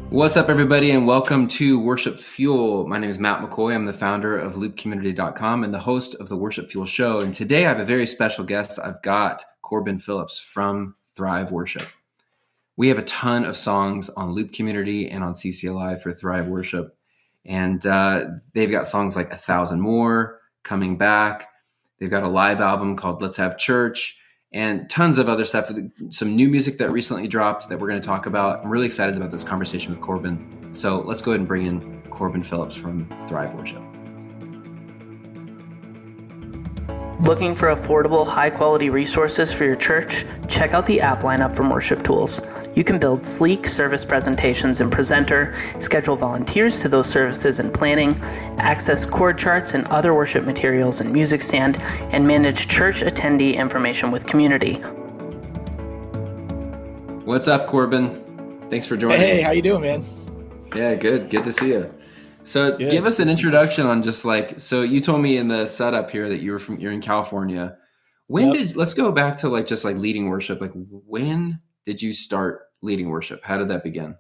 What's up, everybody, and welcome to Worship Fuel. My name is Matt McCoy. I'm the founder of loopcommunity.com and the host of the Worship Fuel show. And today I have a very special guest. I've got Corbin Phillips from Thrive Worship. We have a ton of songs on Loop Community and on CCLI for Thrive Worship. And they've got songs like 1,000 More, Coming Back. They've got a live album called Let's Have Church, and tons of other stuff. Some new music that recently dropped that we're going to talk about. I'm really excited about this conversation with Corbin. So let's go ahead and bring in Corbin Phillips from Thrive Worship. Looking for affordable, high-quality resources for your church? Check out the app lineup from Worship Tools. You can build sleek service presentations in Presenter, schedule volunteers to those services in Planning, access chord charts and other worship materials in Music Stand, and manage church attendee information with Community. What's up, Corbin? Thanks for joining. Hey, how you doing, man? Yeah, good. Good to see you. So Good. Give us an introduction on just so you told me in the setup here that you're in California. Let's go back to leading worship. Like, when did you start leading worship? How did that begin?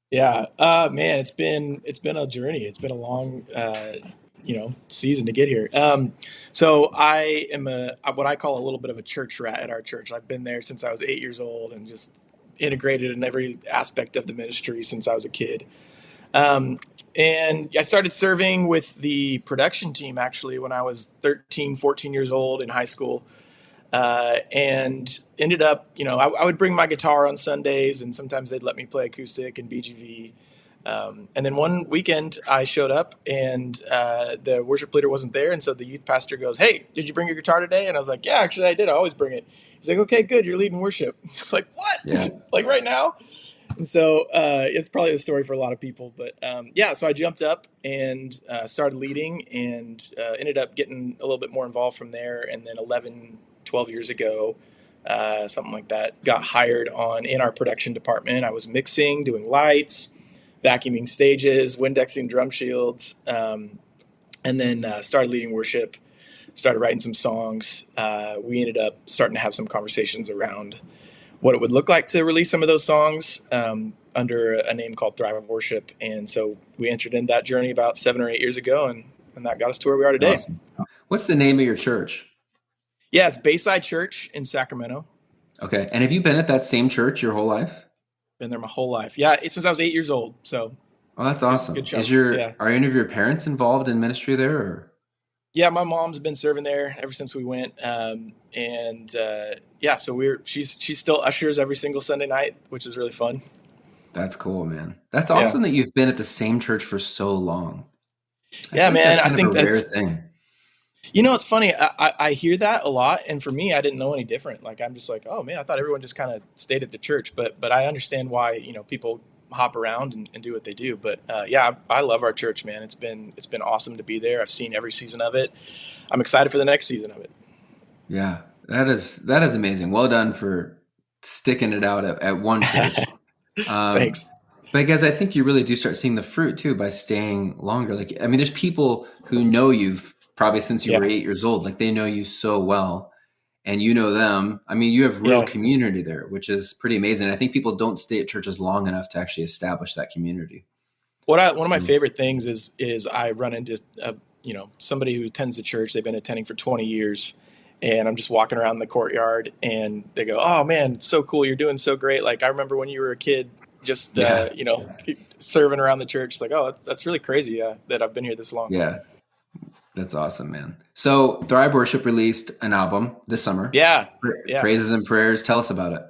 Yeah, man, it's been a journey. It's been a long, season to get here. So I am what I call a little bit of a church rat at our church. I've been there since I was 8 years old and just integrated in every aspect of the ministry since I was a kid. And I started serving with the production team actually when I was 13, 14 years old in high school. And ended up, I would bring my guitar on Sundays and sometimes they'd let me play acoustic and BGV. And then one weekend I showed up and the worship leader wasn't there. And so the youth pastor goes, "Hey, did you bring your guitar today?" And I was like, "Yeah, actually I did. I always bring it." He's like, "Okay, good. You're leading worship." I was like, "What?" Yeah. Like right now? And so it's probably the story for a lot of people. But so I jumped up and started leading and ended up getting a little bit more involved from there. And then 11, 12 years ago, something like that, got hired in our production department. I was mixing, doing lights, vacuuming stages, Windexing drum shields, and then started leading worship, started writing some songs. We ended up starting to have some conversations around what it would look like to release some of those songs under a name called Thrive Worship. And so we entered into that journey about 7 or 8 years ago, and that got us to where we are today. Awesome. What's the name of your church? Yeah, it's Bayside Church in Sacramento. Okay. And have you been at that same church your whole life? Been there my whole life. Yeah, since I was 8 years old. So. Oh, that's awesome. Good job. Are any of your parents involved in ministry there? Or? Yeah, my mom's been serving there ever since we went. So she's still ushers every single Sunday night, which is really fun. That's cool, man. That's awesome that you've been at the same church for so long. I think that's a rare thing. It's funny. I hear that a lot, and for me, I didn't know any different. Like, I'm just like, oh man, I thought everyone just kind of stayed at the church, but I understand why people hop around and do what they do. But I love our church, man. It's been awesome to be there. I've seen every season of it. I'm excited for the next season of it. Yeah, that is amazing. Well done for sticking it out at one church. Thanks. But guys, I think you really do start seeing the fruit too by staying longer. There's people who know you've probably since you were 8 years old. Like, they know you so well, and you know them. I mean, you have real community there, which is pretty amazing. I think people don't stay at churches long enough to actually establish that community. One of my favorite things is I run into somebody who attends the church. They've been attending for 20 years, and I'm just walking around the courtyard, and they go, "Oh man, it's so cool! You're doing so great! Like, I remember when you were a kid, just serving around the church." It's like, oh, that's really crazy that I've been here this long. Yeah. That's awesome, man. So Thrive Worship released an album this summer. Yeah. Praises and Prayers. Tell us about it.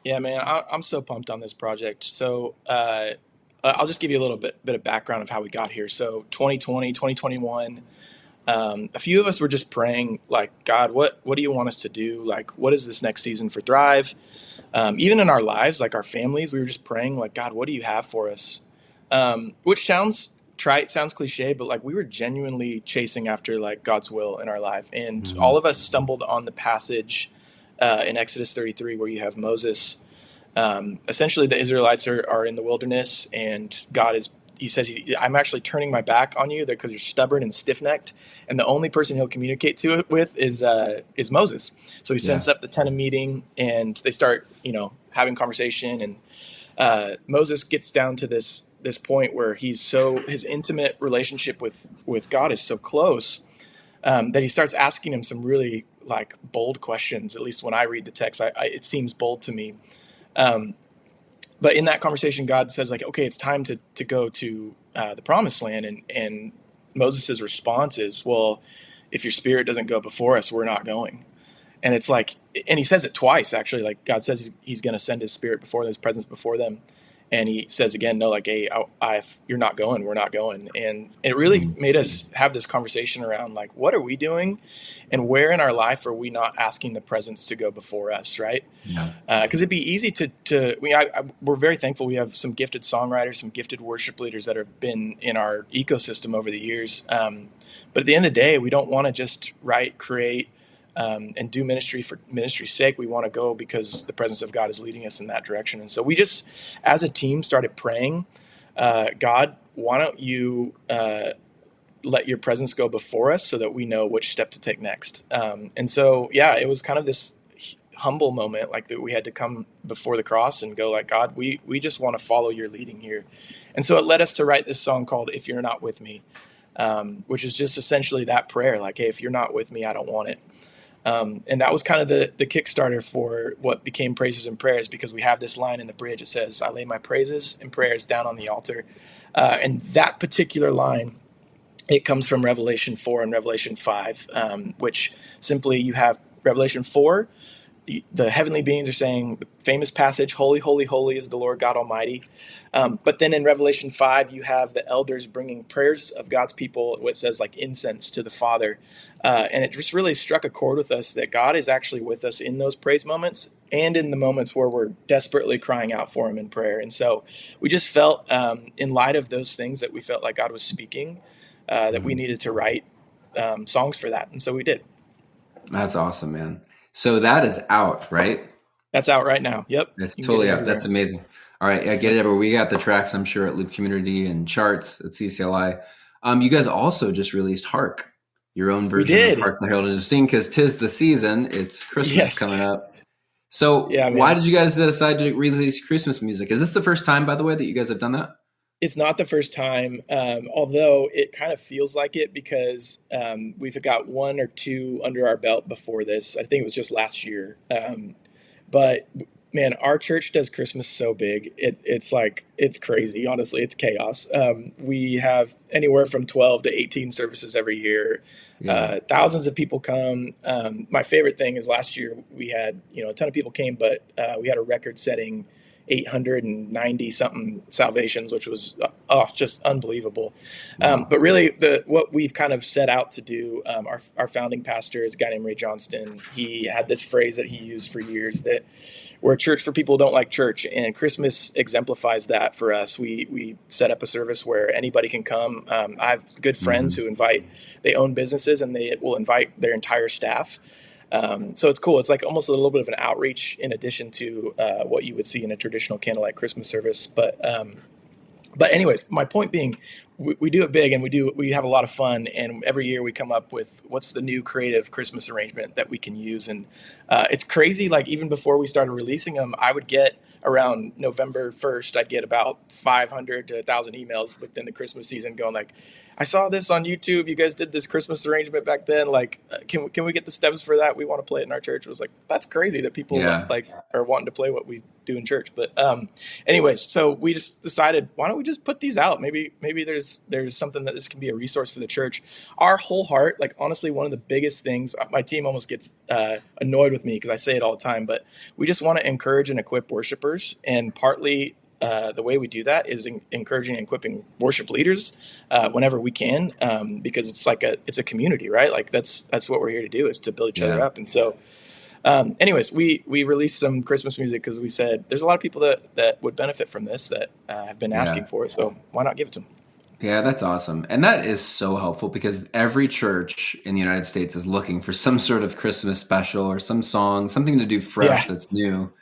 Yeah, man. I'm so pumped on this project. So I'll just give you a little bit of background of how we got here. So 2020, 2021, a few of us were just praying, like, God, what do you want us to do? Like, what is this next season for Thrive? Even in our lives, like our families, we were just praying, like, God, what do you have for us? Which sounds trite, sounds cliche, but like we were genuinely chasing after like God's will in our life. And all of us stumbled on the passage in Exodus 33 where you have Moses. Essentially, the Israelites are in the wilderness, and he says, I'm actually turning my back on you because you're stubborn and stiff-necked. And the only person he'll communicate to it with is Moses. So he sets up the tent of meeting, and they start, having conversation. And Moses gets down to this point where his intimate relationship with God is so close that he starts asking him some really like bold questions. At least when I read the text, it seems bold to me. But in that conversation, God says like, okay, it's time to go to the promised land. And Moses' response is, well, if your spirit doesn't go before us, we're not going. And it's like, and he says it twice, actually. Like God says he's going to send his spirit before them, his presence before them. And he says again, no, like, hey, you're not going, we're not going. And it really made us have this conversation around like, what are we doing? And where in our life are we not asking the presence to go before us, right? Yeah. Because it'd be easy we're very thankful we have some gifted songwriters, some gifted worship leaders that have been in our ecosystem over the years. But at the end of the day, we don't want to just write, create, and do ministry for ministry's sake. We want to go because the presence of God is leading us in that direction. And so we just, as a team, started praying, God, why don't you let your presence go before us so that we know which step to take next? And so, yeah, it was kind of this humble moment, like that we had to come before the cross and go like, God, we just want to follow your leading here. And so it led us to write this song called If You're Not With Me, which is just essentially that prayer, like, hey, if you're not with me, I don't want it. And that was kind of the Kickstarter for what became Praises and Prayers, because we have this line in the bridge. It says, I lay my praises and prayers down on the altar. And that particular line, it comes from Revelation 4 and Revelation 5, which simply you have Revelation 4, the heavenly beings are saying the famous passage, holy, holy, holy is the Lord God Almighty. But then in Revelation 5, you have the elders bringing prayers of God's people, what says like incense to the Father. And it just really struck a chord with us that God is actually with us in those praise moments and in the moments where we're desperately crying out for him in prayer. And so we just felt, in light of those things, that we felt like God was speaking, that we needed to write songs for that. And so we did. That's awesome, man. So that is out, right? That's out right now. Yep. That's totally out. That's amazing. All right. I get it everywhere. We got the tracks, I'm sure, at Loop Community and charts at CCLI. You guys also just released Hark, your own version of Hark the Herald is Sing, because 'tis the season. It's Christmas coming up. So why did you guys decide to release Christmas music? Is this the first time, by the way, that you guys have done that? It's not the first time, although it kind of feels like it, because we've got one or two under our belt before this. I think it was just last year. But man, our church does Christmas so big. It's like, it's crazy. Honestly, it's chaos. We have anywhere from 12 to 18 services every year. Yeah. Thousands of people come. My favorite thing is last year we had, a ton of people came, but we had a record-setting 890 something salvations, which was just unbelievable. But really, what we've kind of set out to do, our founding pastor is a guy named Ray Johnston. He had this phrase that he used for years, that we're a church for people who don't like church, and Christmas exemplifies that for us. We set up a service where anybody can come. I have good friends who they own businesses, and they will invite their entire staff. So it's cool. It's like almost a little bit of an outreach in addition to what you would see in a traditional candlelight Christmas service. But anyways, my point being, we do it big, and we have a lot of fun. And every year we come up with what's the new creative Christmas arrangement that we can use. And it's crazy. Like even before we started releasing them, I would get around November 1st, I'd get about 500 to 1,000 emails within the Christmas season going like, I saw this on YouTube. You guys did this Christmas arrangement back then. Like, can we get the stems for that? We want to play it in our church. It was like, that's crazy that people are wanting to play what we do in church. But anyways, so we just decided, why don't we just put these out? Maybe there's something that this can be a resource for the church. Our whole heart, like honestly, one of the biggest things, my team almost gets annoyed with me because I say it all the time, but we just want to encourage and equip worshipers. And partly the way we do that is encouraging and equipping worship leaders whenever we can, because it's a community, right? Like that's what we're here to do, is to build each other up. And so anyways, we released some Christmas music because we said there's a lot of people that would benefit from this that have been asking for it. So why not give it to them? Yeah, that's awesome. And that is so helpful, because every church in the United States is looking for some sort of Christmas special or some song, something to do fresh that's new.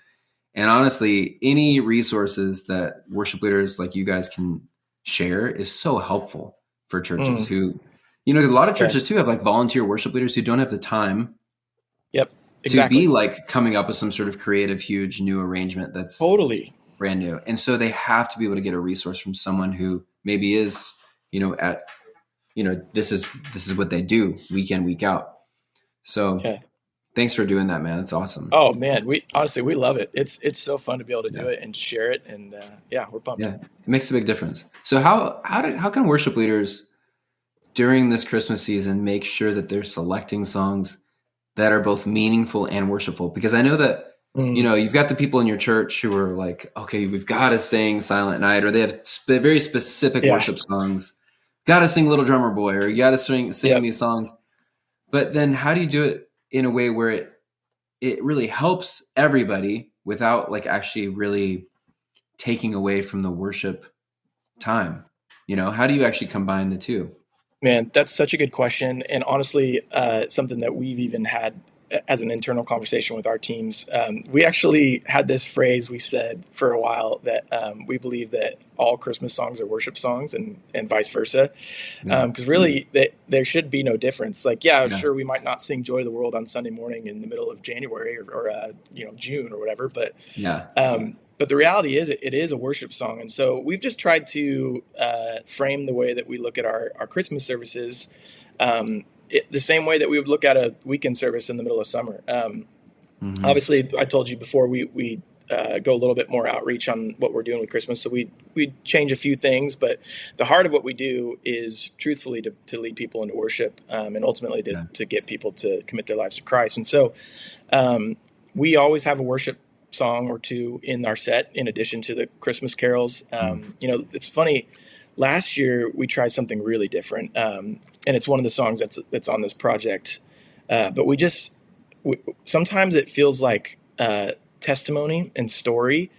And honestly, any resources that worship leaders like you guys can share is so helpful for churches who, a lot of churches too have like volunteer worship leaders who don't have the time to be like coming up with some sort of creative, huge new arrangement that's totally brand new. And so they have to be able to get a resource from someone who maybe is, this is what they do week in, week out. So Yeah. thanks for doing that, man. That's awesome. Oh man, we love it. It's so fun to be able to do Yeah. it and share it, and we're pumped. Yeah, it makes a big difference. So how can worship leaders during this Christmas season make sure that they're selecting songs that are both meaningful and worshipful? Because I know that you've got the people in your church who are like, okay, we've got to sing Silent Night, or they have very specific worship songs. Got to sing Little Drummer Boy, or you got to sing these songs. But then how do you do it in a way where it really helps everybody without like actually really taking away from the worship time? How do you actually combine the two? Man, that's such a good question. And honestly, something that we've even had as an internal conversation with our teams. We actually had this phrase we said for a while that we believe that all Christmas songs are worship songs and vice versa. Because really, there should be no difference. Like, sure, we might not sing Joy to the World on Sunday morning in the middle of January or June or whatever. But but the reality is it is a worship song. And so we've just tried to frame the way that we look at our Christmas services the same way that we would look at a weekend service in the middle of summer. Obviously, I told you before, we go a little bit more outreach on what we're doing with Christmas. So we change a few things, but the heart of what we do is truthfully to lead people into worship and ultimately to get people to commit their lives to Christ. And so we always have a worship song or two in our set in addition to the Christmas carols. It's funny. Last year we tried something really different, and it's one of the songs that's on this project. But sometimes it feels like testimony and story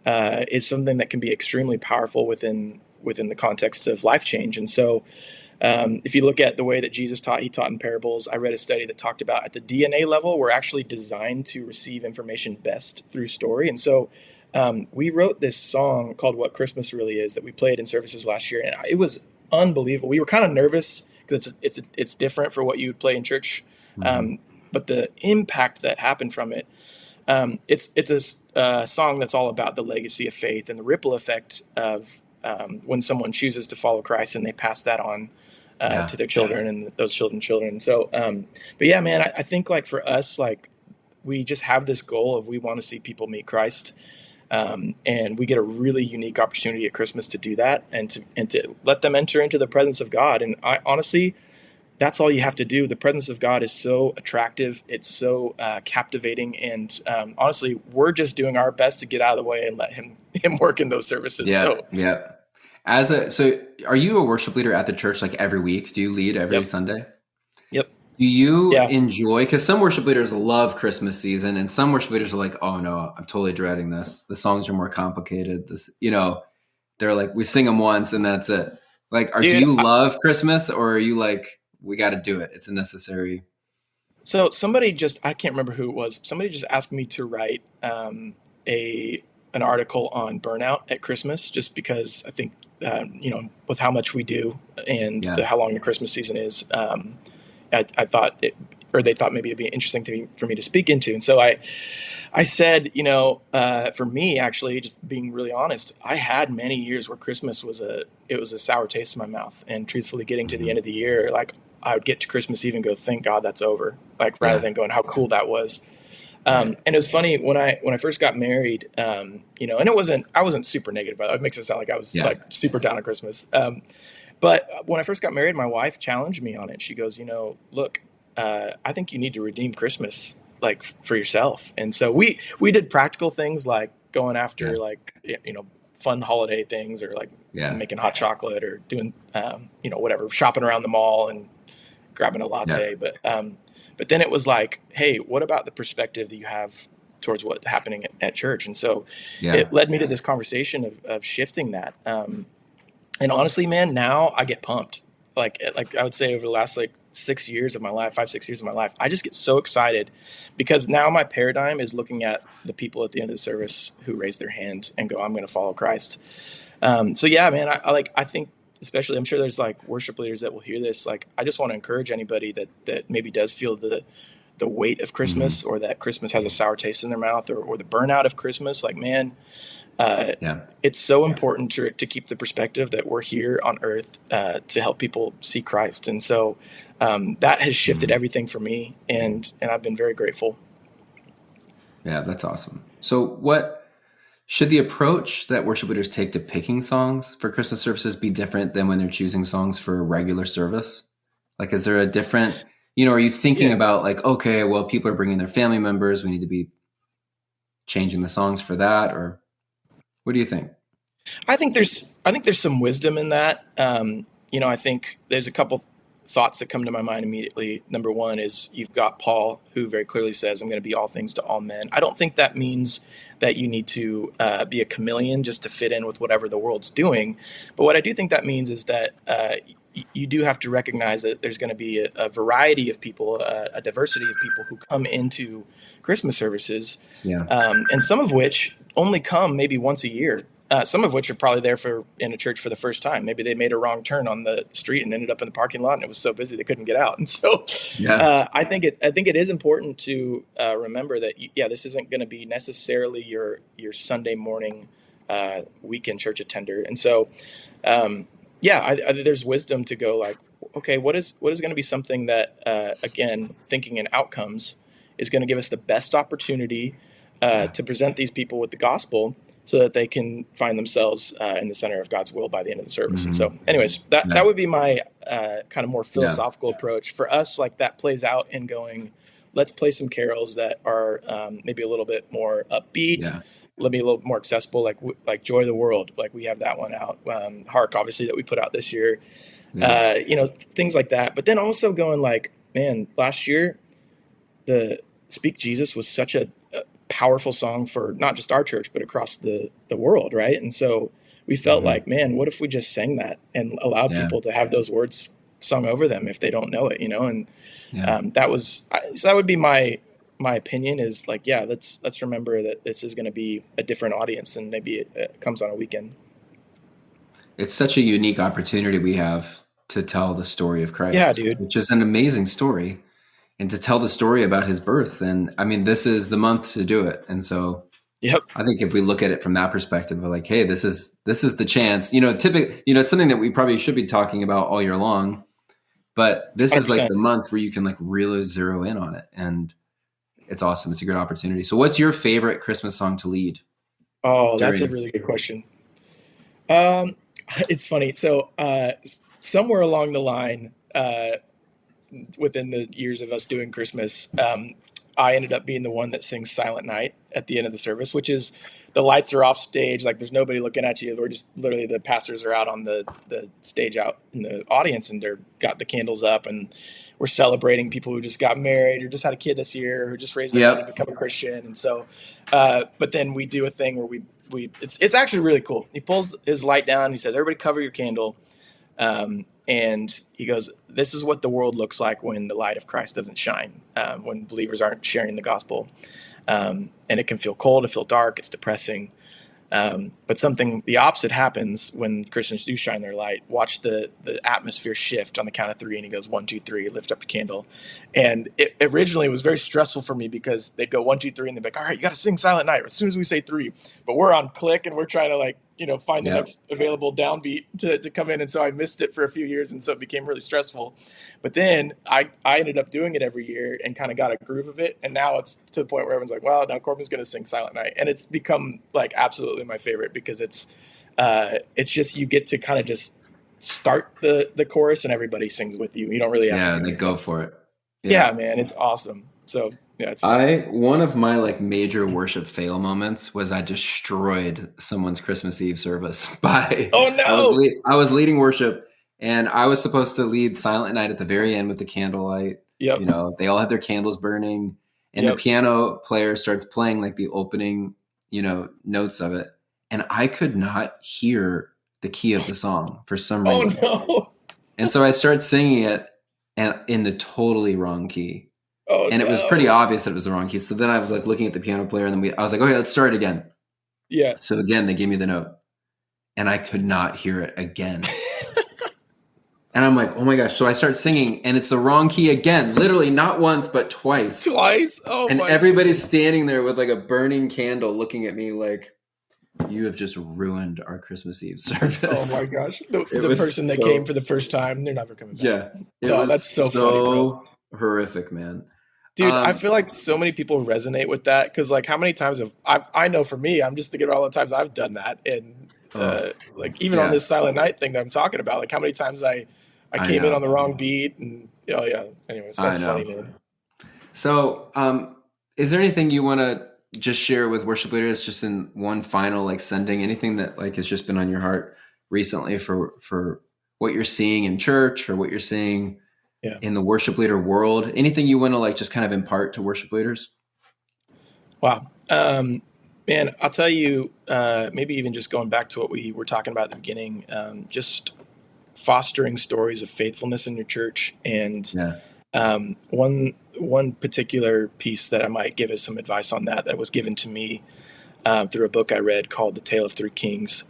is something that can be extremely powerful within the context of life change. And so if you look at the way that Jesus taught, he taught in parables. I read a study that talked about at the DNA level, we're actually designed to receive information best through story. And so we wrote this song called What Christmas Really Is that we played in services last year. And it was unbelievable. We were kind of nervous because it's different for what you would play in church. But the impact that happened from it, it's a song that's all about the legacy of faith and the ripple effect of when someone chooses to follow Christ and they pass that on to their children and those children. So, but yeah, man, I think like for us, like we just have this goal of we want to see people meet Christ. And we get a really unique opportunity at Christmas to do that and to let them enter into the presence of God. And I honestly, that's all you have to do. The presence of God is so attractive. It's so captivating. And honestly, we're just doing our best to get out of the way and let him work in those services. So are you a worship leader at the church like every week? Do you lead every Sunday? Yep. Do you enjoy, because some worship leaders love Christmas season and some worship leaders are like, oh no, I'm totally dreading this. The songs are more complicated. They're like, we sing them once and that's it. Like, do you love Christmas, or are you like, we got to do it, it's a necessary? So I can't remember who it was. Somebody just asked me to write an article on burnout at Christmas, just because I think, with how much we do and how long the Christmas season is, I thought they thought maybe it'd be interesting for me to speak into. And so I said, for me, actually, just being really honest, I had many years where Christmas was a sour taste in my mouth. And truthfully, getting to the end of the year, like I would get to Christmas Eve and go, thank God that's over. Like rather than going, how cool that was. And it was funny when I first got married, and I wasn't super negative about it. It makes it sound like I was like super down on Christmas. But when I first got married, my wife challenged me on it. She goes, look, I think you need to redeem Christmas like for yourself. And so we did practical things like going after like, fun holiday things, or like making hot chocolate, or doing, whatever, shopping around the mall and grabbing a latte. But then it was like, hey, what about the perspective that you have towards what's happening at church? And so it led me to this conversation of shifting that. And honestly, man, now I get pumped. Like I would say over the last 5-6 years of my life, I just get so excited because now my paradigm is looking at the people at the end of the service who raise their hand and go, I'm going to follow Christ. So yeah, man, I think especially, I'm sure there's like worship leaders that will hear this. Like, I just want to encourage anybody that maybe does feel the the weight of Christmas, or that Christmas has a sour taste in their mouth, or the burnout of Christmas. Like, man, it's so important to keep the perspective that we're here on earth to help people see Christ. And so that has shifted everything for me, and I've been very grateful. Yeah, that's awesome. So what should the approach that worship leaders take to picking songs for Christmas services be different than when they're choosing songs for a regular service? Like, is there a different, are you thinking about like, okay, well, people are bringing their family members, we need to be changing the songs for that, or what do you think? I think there's some wisdom in that. I think there's a couple thoughts that come to my mind immediately. Number one is you've got Paul, who very clearly says, I'm going to be all things to all men. I don't think that means that you need to be a chameleon just to fit in with whatever the world's doing. But what I do think that means is that you do have to recognize that there's going to be a variety of people, a diversity of people who come into Christmas services, and some of which only come maybe once a year. Some of which are probably there in a church for the first time. Maybe they made a wrong turn on the street and ended up in the parking lot, and it was so busy they couldn't get out. And so, I think it is important to remember that this isn't going to be necessarily your Sunday morning weekend church attender. And so, there's wisdom to go like, okay, what is going to be something that again, thinking in outcomes, is going to give us the best opportunity to present these people with the gospel, so that they can find themselves in the center of God's will by the end of the service. And so anyways, that would be my kind of more philosophical approach. For us, like that plays out in going, let's play some carols that are maybe a little bit more upbeat, maybe a little more accessible, like Joy of the World. Like we have that one out. Hark, obviously, that we put out this year. Things like that. But then also going like, man, last year, the Speak Jesus was such a powerful song for not just our church, but across the world. Right. And so we felt like, man, what if we just sang that and allowed people to have those words sung over them if they don't know it, and so that would be my opinion is like, let's remember that this is going to be a different audience and maybe it comes on a weekend. It's such a unique opportunity we have to tell the story of Christ, which is an amazing story. And to tell the story about his birth. And I mean, this is the month to do it. And so I think if we look at it from that perspective, we're like, hey, this is the chance, typically, it's something that we probably should be talking about all year long, but this 100%. Is like the month where you can like really zero in on it. And it's awesome. It's a great opportunity. So what's your favorite Christmas song to lead? Oh, that's a really good question. It's funny. So somewhere along the line, within the years of us doing Christmas, I ended up being the one that sings Silent Night at the end of the service, which is the lights are off stage. Like there's nobody looking at you. We're just literally the pastors are out on the stage out in the audience and they're got the candles up and we're celebrating people who just got married or just had a kid this year or just raised their kid to become a Christian. And so, but then we do a thing where it's actually really cool. He pulls his light down. He says, everybody cover your candle. And he goes, this is what the world looks like when the light of Christ doesn't shine, when believers aren't sharing the gospel. And it can feel cold, it feel dark, it's depressing. But the opposite happens when Christians do shine their light. Watch the atmosphere shift on the count of three. And he goes, 1, 2, 3, lift up your candle. And it originally was very stressful for me because they'd go 1, 2, 3, and they'd be like, all right, you got to sing Silent Night as soon as we say 3. But we're on click and we're trying to find the next available downbeat to come in. And so I missed it for a few years. And so it became really stressful. But then I ended up doing it every year and kind of got a groove of it. And now it's to the point where everyone's like, well, now Corbin's going to sing Silent Night. And it's become like absolutely my favorite because it's just, you get to kind of just start the chorus and everybody sings with you. You don't really have to. Yeah, they go for it. Yeah, man, it's awesome. So yeah, it's fun. One of my like major worship fail moments was I destroyed someone's Christmas Eve service by I was leading worship and I was supposed to lead Silent Night at the very end with the candlelight. Yep. They all had their candles burning and the piano player starts playing like the opening, notes of it. And I could not hear the key of the song for some reason. Oh no. And so I started singing it and in the totally wrong key. And it was pretty obvious that it was the wrong key. So then I was like looking at the piano player and then I was like, okay, let's start it again. Yeah. So again, they gave me the note and I could not hear it again. And I'm like, oh my gosh. So I start singing and it's the wrong key again, literally not once, but twice. Twice? Oh And my everybody's goodness. standing there with like a burning candle looking at me like, you have just ruined our Christmas Eve service. Oh my gosh. The was person that came for the first time, they're never coming back. Yeah. It Oh, was that's so funny, bro. horrific, man. Dude, I feel like so many people resonate with that because, like, how many times I know for me, I'm just thinking about all the times I've done that, and like even on this Silent Night thing that I'm talking about, like how many times I came in on the wrong beat, and oh yeah. Anyways, that's funny, man. So, is there anything you want to just share with worship leaders, just in one final like sending? Anything that like has just been on your heart recently for what you're seeing in church or what you're seeing in the worship leader world? Anything you want to like just kind of impart to worship leaders? Wow. Man, I'll tell you, maybe even just going back to what we were talking about at the beginning, just fostering stories of faithfulness in your church. And one particular piece that I might give as some advice on that was given to me through a book I read called The Tale of Three Kings.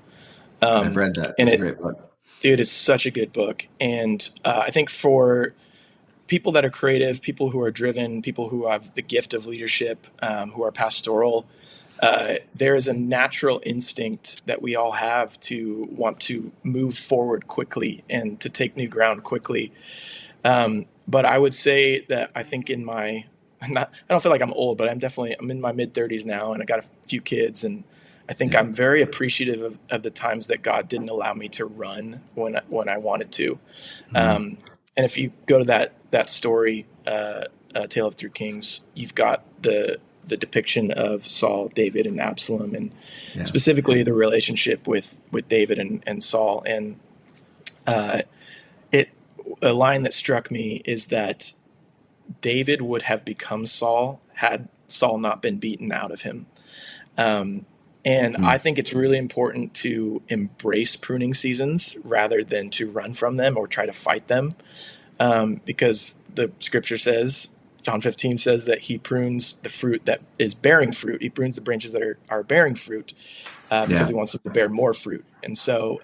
I've read that. It's a great book. Dude, it's such a good book. And I think for people that are creative, people who are driven, people who have the gift of leadership, who are pastoral, there is a natural instinct that we all have to want to move forward quickly and to take new ground quickly. But I would say that I think I don't feel like I'm old, but I'm in my mid-30s now, and I got a few kids, and I think I'm very appreciative of the times that God didn't allow me to run when I wanted to. And if you go to that story, Tale of Three Kings, you've got the depiction of Saul, David, and Absalom, and specifically the relationship with David and Saul. And a line that struck me is that David would have become Saul had Saul not been beaten out of him. I think it's really important to embrace pruning seasons rather than to run from them or try to fight them. Because the scripture says, John 15 says that he prunes the fruit that is bearing fruit. He prunes the branches that are bearing fruit because he wants them to bear more fruit. And so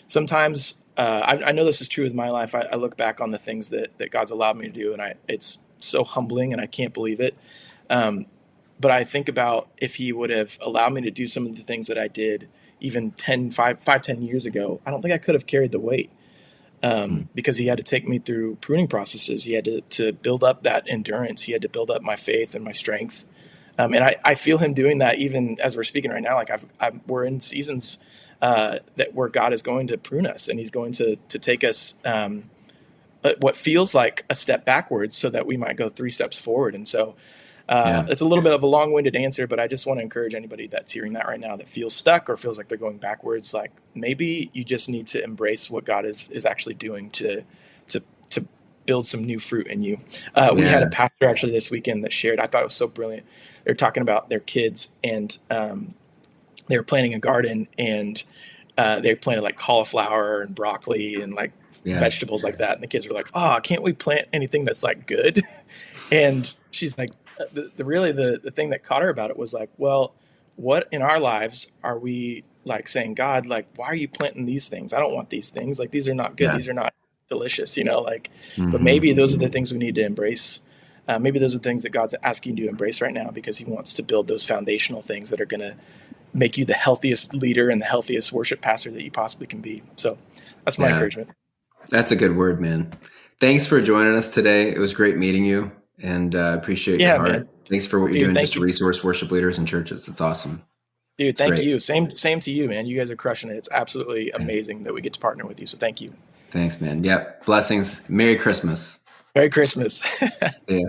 sometimes I know this is true with my life. I look back on the things that God's allowed me to do, and it's so humbling, and I can't believe it. But I think about if he would have allowed me to do some of the things that I did even 10 years ago, I don't think I could have carried the weight. Because he had to take me through pruning processes. He had to build up that endurance. He had to build up my faith and my strength. And I feel him doing that even as we're speaking right now. Like we're in seasons where God is going to prune us, and he's going to take us what feels like a step backwards so that we might go 3 steps forward. And so it's a little bit of a long-winded answer, but I just want to encourage anybody that's hearing that right now that feels stuck or feels like they're going backwards. Like maybe you just need to embrace what God is actually doing to build some new fruit in you. We had a pastor actually this weekend that shared, I thought it was so brilliant. They're talking about their kids, and they were planting a garden, and they planted like cauliflower and broccoli and like vegetables like that. And the kids were like, "Oh, can't we plant anything that's like good?" And she's like, the thing that caught her about it was like, well, what in our lives are we like saying, God, like, why are you planting these things? I don't want these things. Like, these are not good. These are not delicious, like, but maybe those are the things we need to embrace. Maybe those are the things that God's asking you to embrace right now, because he wants to build those foundational things that are going to make you the healthiest leader and the healthiest worship pastor that you possibly can be. So that's my encouragement. That's a good word, man. Thanks for joining us today. It was great meeting you, and appreciate your heart. Man. Thanks for what you're doing just to resource worship leaders and churches. It's awesome. Dude, thank you. Same to you, man. You guys are crushing it. It's absolutely amazing that we get to partner with you. So thank you. Thanks, man. Yep. Blessings. Merry Christmas. Merry Christmas. Yeah.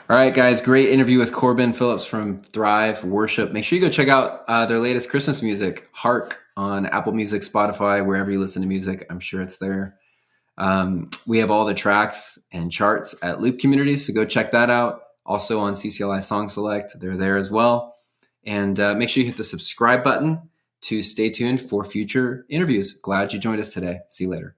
All right, guys. Great interview with Corbin Phillips from Thrive Worship. Make sure you go check out their latest Christmas music, Hark, on Apple Music, Spotify, wherever you listen to music. I'm sure it's there. We have all the tracks and charts at Loop Community, so go check that out. Also on CCLI Song Select, they're there as well. And make sure you hit the subscribe button to stay tuned for future interviews. Glad you joined us today. See you later.